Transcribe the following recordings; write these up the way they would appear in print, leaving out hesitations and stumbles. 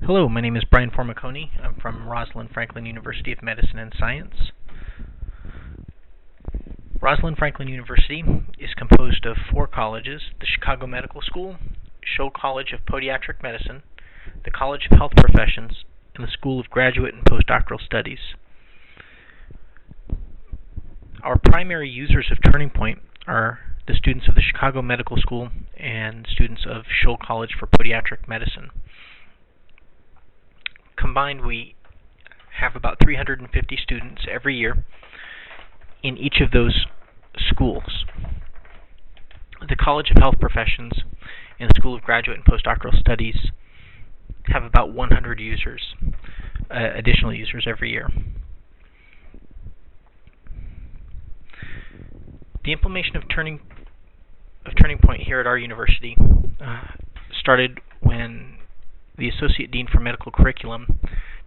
Hello, my name is Brian Formiconi. I'm from Rosalind Franklin University of Medicine and Science. Rosalind Franklin University is composed of 4 colleges: the Chicago Medical School, Scholl College of Podiatric Medicine, the College of Health Professions, and the School of Graduate and Postdoctoral Studies. Our primary users of TurningPoint are the students of the Chicago Medical School and students of Scholl College for Podiatric Medicine. Combined, we have about 350 students every year in each of those schools. The College of Health Professions and the School of Graduate and Postdoctoral Studies have about 100 users, additional users every year. The implementation of TurningPoint here at our university started when the Associate Dean for Medical Curriculum,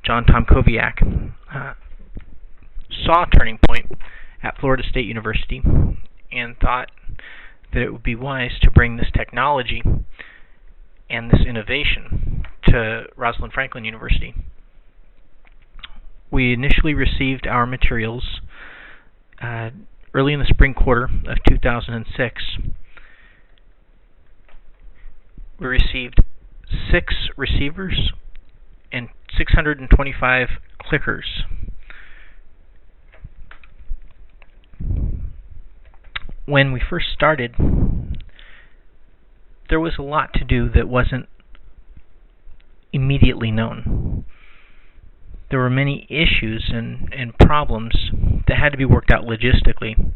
John Tomkowiak, saw TurningPoint at Florida State University and thought that it would be wise to bring this technology and this innovation to Rosalind Franklin University. We initially received our materials early in the spring quarter of 2006. We received 6 receivers and 625 clickers. When we first started, there was a lot to do that wasn't immediately known. There were many issues and problems that had to be worked out logistically.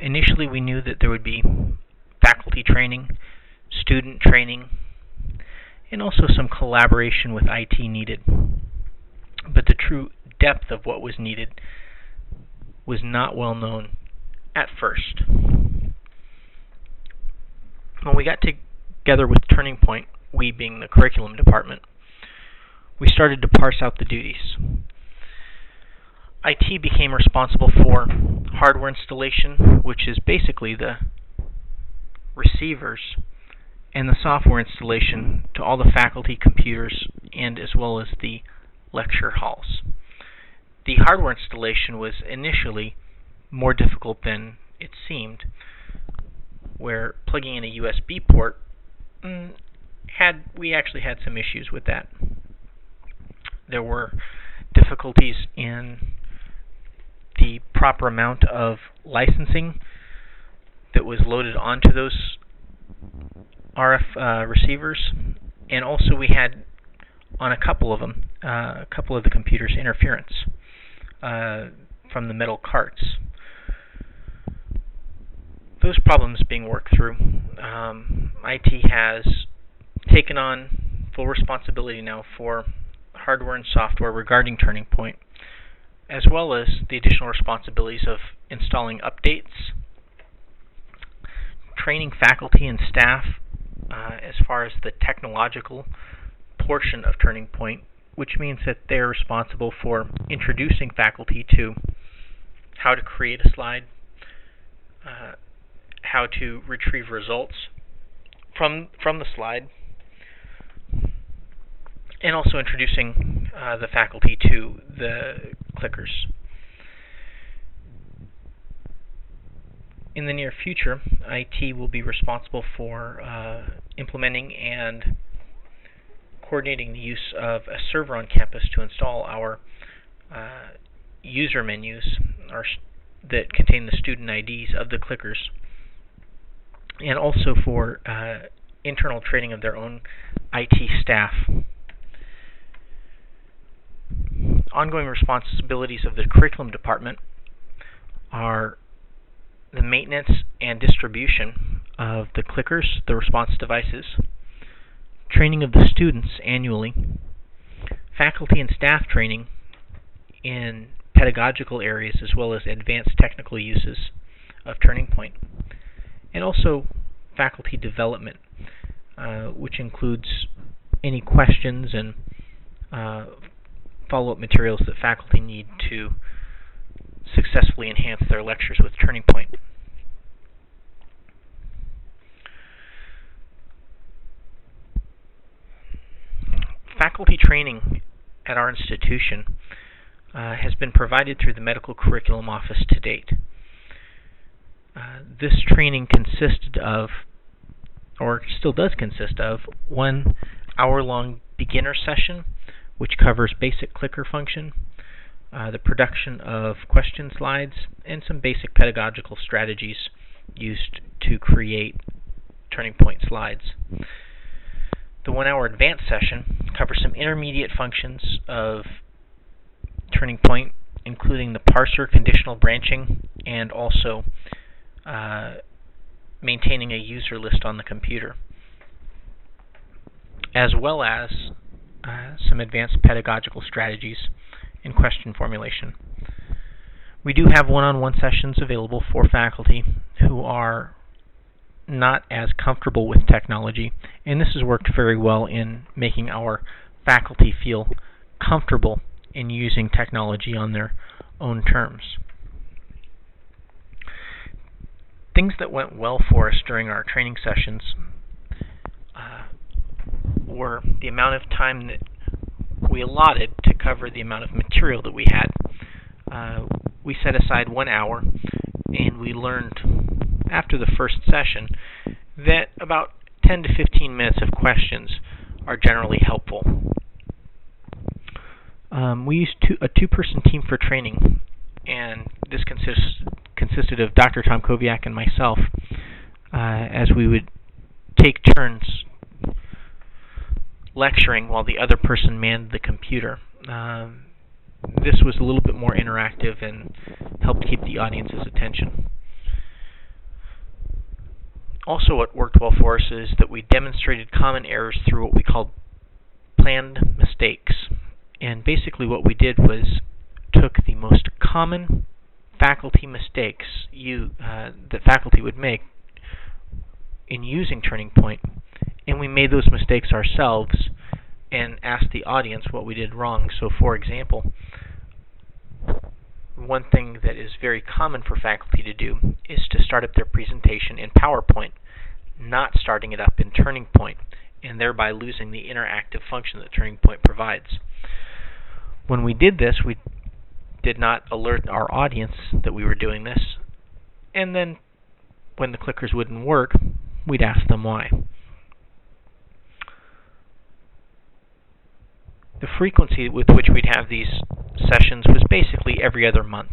Initially, we knew that there would be faculty training, student training, and also some collaboration with IT needed. But the true depth of what was needed was not well known at first. When we got together with TurningPoint, we being the curriculum department, we started to parse out the duties. IT became responsible for hardware installation, which is basically the receivers, and the software installation to all the faculty computers and as well as the lecture halls. The hardware installation was initially more difficult than it seemed, where plugging in a USB port, we actually had some issues with that. There were difficulties in the proper amount of licensing that was loaded onto those RF receivers, and also we had on a couple of them, a couple of the computers, interference from the metal carts. Those problems being worked through, IT has taken on full responsibility now for hardware and software regarding TurningPoint, as well as the additional responsibilities of installing updates, training faculty and staff as far as the technological portion of TurningPoint, which means that they're responsible for introducing faculty to how to create a slide, how to retrieve results from the slide, and also introducing the faculty to the clickers. In the near future, IT will be responsible for implementing and coordinating the use of a server on campus to install our user menus that contain the student IDs of the clickers, and also for internal training of their own IT staff. Ongoing responsibilities of the curriculum department are the maintenance and distribution of the clickers, the response devices, training of the students annually, faculty and staff training in pedagogical areas as well as advanced technical uses of TurningPoint, and also faculty development, which includes any questions and follow-up materials that faculty need to successfully enhance their lectures with TurningPoint. Faculty training at our institution has been provided through the Medical Curriculum Office to date. This training consisted of, or still does consist of, 1 hour-long beginner session, which covers basic clicker function, the production of question slides, and some basic pedagogical strategies used to create TurningPoint slides. The 1 hour advanced session covers some intermediate functions of TurningPoint, including the parser, conditional branching, and also maintaining a user list on the computer, as well as some advanced pedagogical strategies in question formulation. We do have one-on-one sessions available for faculty who are not as comfortable with technology, and this has worked very well in making our faculty feel comfortable in using technology on their own terms. Things that went well for us during our training sessions were the amount of time that we allotted to cover the amount of material that we had. We set aside 1 hour, and we learned after the first session that about 10 to 15 minutes of questions are generally helpful. We used a two-person team for training, and this consisted of Dr. Tom Koviak and myself, as we would take turns lecturing while the other person manned the computer. This was a little bit more interactive and helped keep the audience's attention. Also, what worked well for us is that we demonstrated common errors through what we called planned mistakes. And basically what we did was took the most common faculty mistakes that faculty would make in using TurningPoint, and we made those mistakes ourselves and asked the audience what we did wrong. So, for example, one thing that is very common for faculty to do is to start up their presentation in PowerPoint, not starting it up in TurningPoint, and thereby losing the interactive function that TurningPoint provides. When we did this, we did not alert our audience that we were doing this, and then when the clickers wouldn't work, we'd ask them why. The frequency with which we'd have these sessions was basically every other month.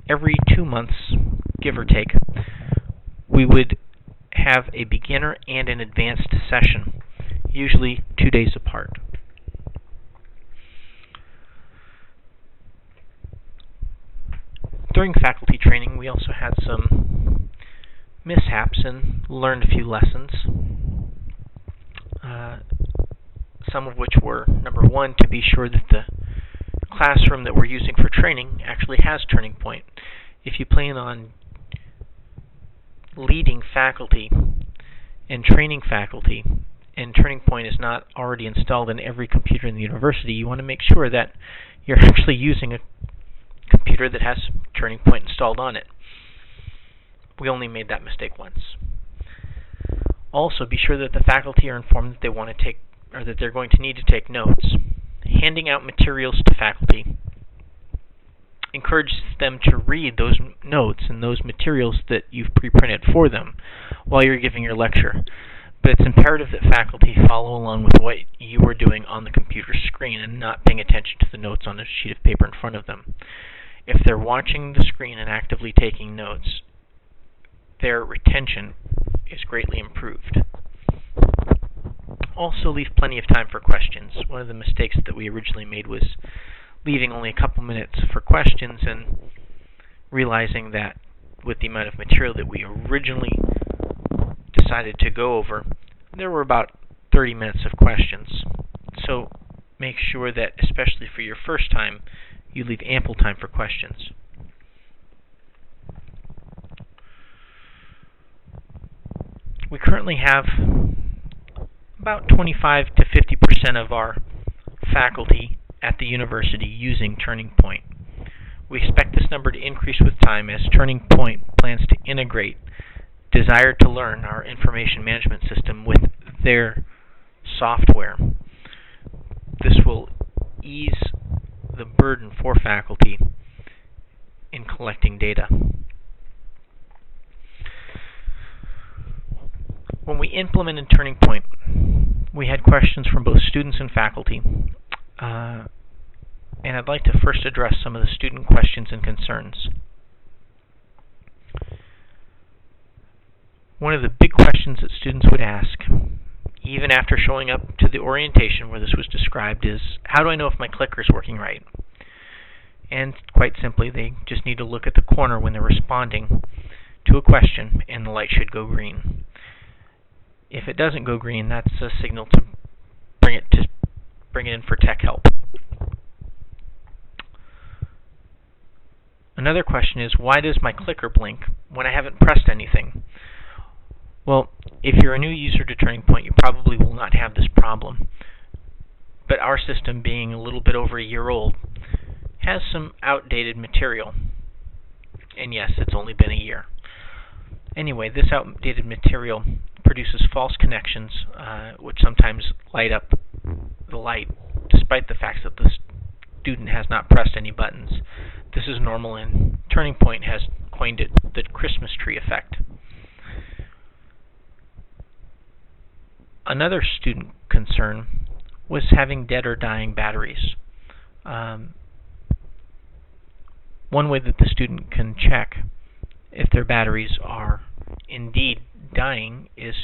Every 2 months, give or take, we would have a beginner and an advanced session, usually 2 days apart. During faculty training, we also had some mishaps and learned a few lessons. Some of which were, number one, to be sure that the classroom that we're using for training actually has TurningPoint. If you plan on leading faculty and training faculty, and TurningPoint is not already installed in every computer in the university, you want to make sure that you're actually using a computer that has TurningPoint installed on it. We only made that mistake once. Also, be sure that the faculty are informed that they want to take, or that they're going to need to take notes. Handing out materials to faculty encourages them to read those notes and those materials that you've pre-printed for them while you're giving your lecture. But it's imperative that faculty follow along with what you are doing on the computer screen and not paying attention to the notes on a sheet of paper in front of them. If they're watching the screen and actively taking notes, their retention is greatly improved. Also, leave plenty of time for questions. One of the mistakes that we originally made was leaving only a couple minutes for questions and realizing that with the amount of material that we originally decided to go over, there were about 30 minutes of questions. So make sure that, especially for your first time, you leave ample time for questions. We currently have about 25 to 50% of our faculty at the university using TurningPoint. We expect this number to increase with time as TurningPoint plans to integrate Desire to Learn, our information management system, with their software. ease the burden for faculty in collecting data. When we implemented TurningPoint, we had questions from both students and faculty, and I'd like to first address some of the student questions and concerns. One of the big questions that students would ask, even after showing up to the orientation where this was described, is, how do I know if my clicker is working right? And quite simply, they just need to look at the corner when they're responding to a question, and the light should go green. If it doesn't go green, that's a signal to bring it in for tech help. Another question is, why does my clicker blink when I haven't pressed anything? Well, if you're a new user to TurningPoint, you probably will not have this problem. But our system, being a little bit over a year old, has some outdated material. And yes, it's only been a year. Anyway, this outdated material produces false connections, which sometimes light up the light, despite the fact that the student has not pressed any buttons. This is normal, and TurningPoint has coined it the Christmas tree effect. Another student concern was having dead or dying batteries. One way that the student can check if their batteries are indeed dying is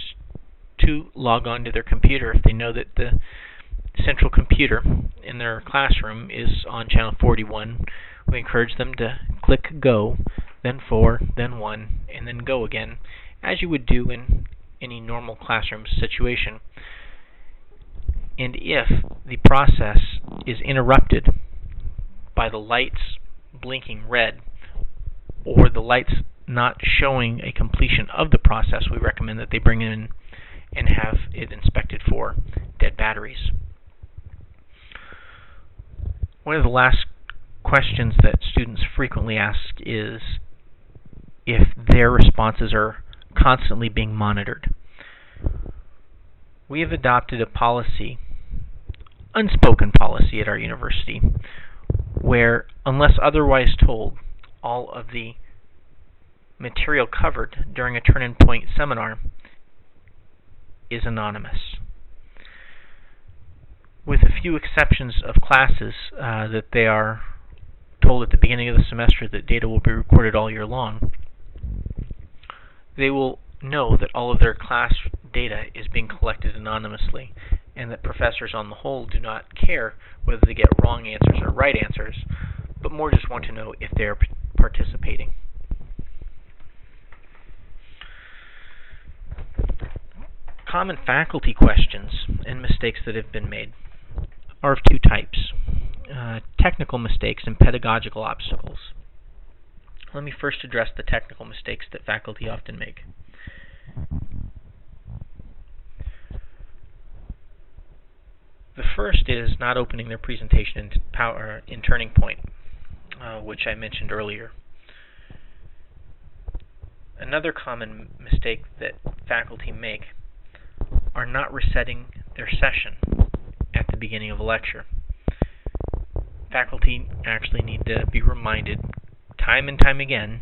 to log on to their computer. If they know that the central computer in their classroom is on channel 41, we encourage them to click go, then 4, then 1, and then go again, as you would do in any normal classroom situation. And if the process is interrupted by the lights blinking red, or the lights not showing a completion of the process, we recommend that they bring it in and have it inspected for dead batteries. One of the last questions that students frequently ask is if their responses are constantly being monitored. We have adopted a policy, unspoken policy at our university, where, unless otherwise told, all of the material covered during a TurningPoint seminar is anonymous. With a few exceptions of classes that they are told at the beginning of the semester that data will be recorded all year long, they will know that all of their class data is being collected anonymously, and that professors on the whole do not care whether they get wrong answers or right answers, but more just want to know if they're participating. Common faculty questions and mistakes that have been made are of two types: technical mistakes and pedagogical obstacles. Let me first address the technical mistakes that faculty often make. The first is not opening their presentation in TurningPoint, which I mentioned earlier. Another common mistake that faculty make are not resetting their session at the beginning of a lecture. Faculty actually need to be reminded time and time again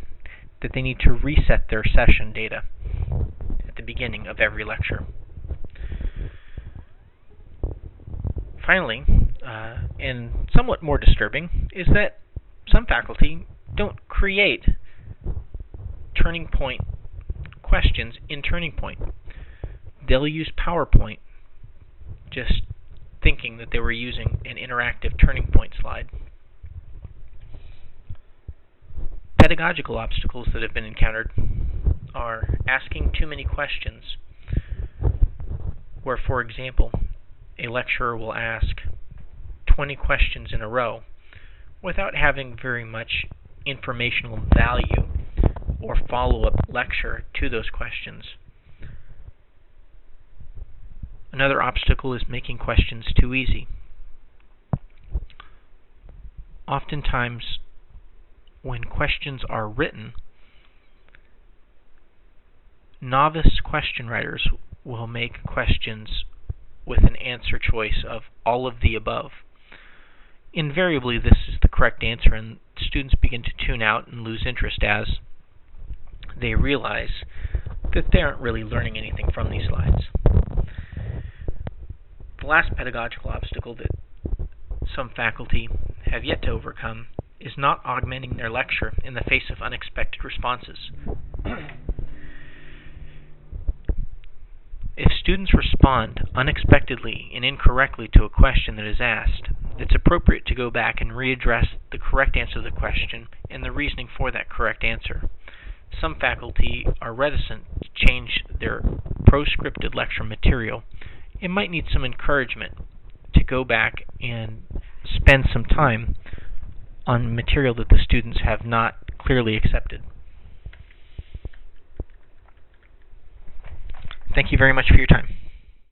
that they need to reset their session data at the beginning of every lecture. Finally, and somewhat more disturbing, is that some faculty don't create TurningPoint questions in TurningPoint. They'll use PowerPoint, just thinking that they were using an interactive TurningPoint slide. Pedagogical obstacles that have been encountered are asking too many questions, where, for example, a lecturer will ask 20 questions in a row without having very much informational value or follow-up lecture to those questions. Another obstacle is making questions too easy. Oftentimes, when questions are written, novice question writers will make questions with an answer choice of all of the above. invariably this is the correct answer, and students begin to tune out and lose interest as they realize that they aren't really learning anything from these slides. The last pedagogical obstacle that some faculty have yet to overcome is not augmenting their lecture in the face of unexpected responses. If students respond unexpectedly and incorrectly to a question that is asked, it's appropriate to go back and readdress the correct answer to the question and the reasoning for that correct answer. Some faculty are reticent to change their proscripted lecture material and might need some encouragement to go back and spend some time on material that the students have not clearly accepted. Thank you very much for your time.